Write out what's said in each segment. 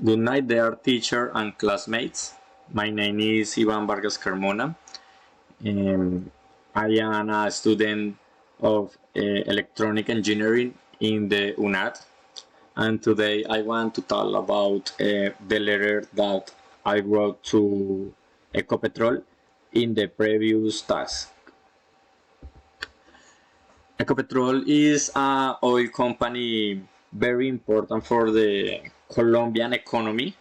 Good night, dear teacher and classmates. My name is Vargas Carmona. I am a student of electronic engineering in the UNAD, and today I want to talk about the letter that I wrote to Ecopetrol in the previous task. Ecopetrol is an oil company very important for the Colombian economy,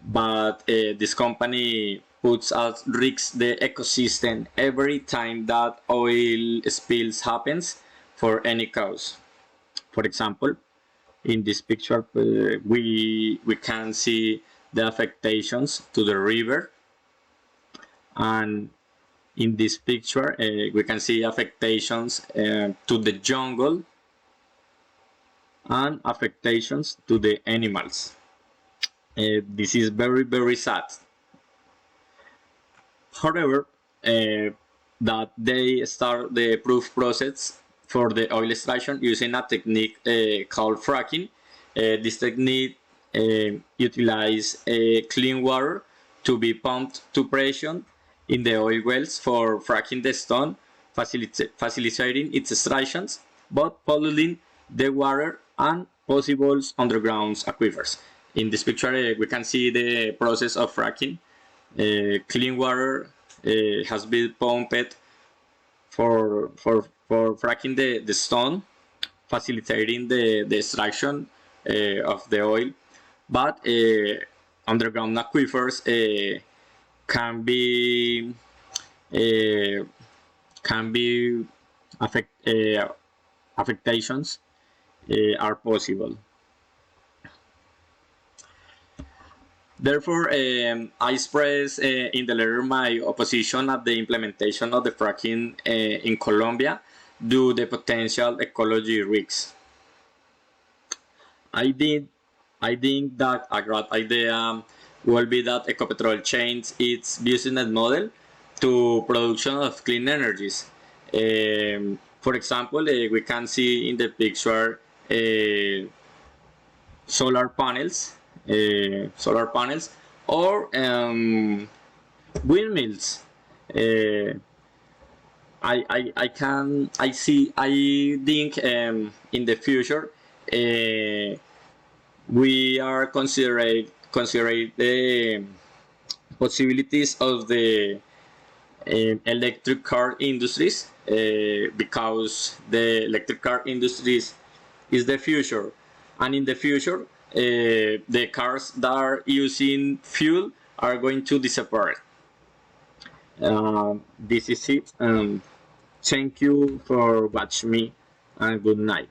but this company puts at risk the ecosystem every time that oil spills happens for any cause. For example, in this picture, we can see the affectations to the river, and in this picture we can see affectations to the jungle and affectations to the animals. This is very sad. However, that they start the proof process for the oil extraction using a technique called fracking. This technique utilizes clean water to be pumped to pressure in the oil wells for fracking the stone, facilitating its extractions, but polluting the water and possible underground aquifers. In this picture, we can see the process of fracking. Clean water has been pumped for fracking the stone, facilitating the extraction of the oil, but underground aquifers can be uh, affect, affectations are possible. Therefore, I express in the letter my opposition at the implementation of the fracking in Colombia due to the potential ecology risks. I think that a great idea will be that Ecopetrol change its business model to production of clean energies. For example, we can see in the picture solar panels, or windmills. Uh, I think in the future we are considering the possibilities of the electric car industries because the electric car industries is the future, and in the future the cars that are using fuel are going to disappear. This is it. Thank you for watching me, and good night.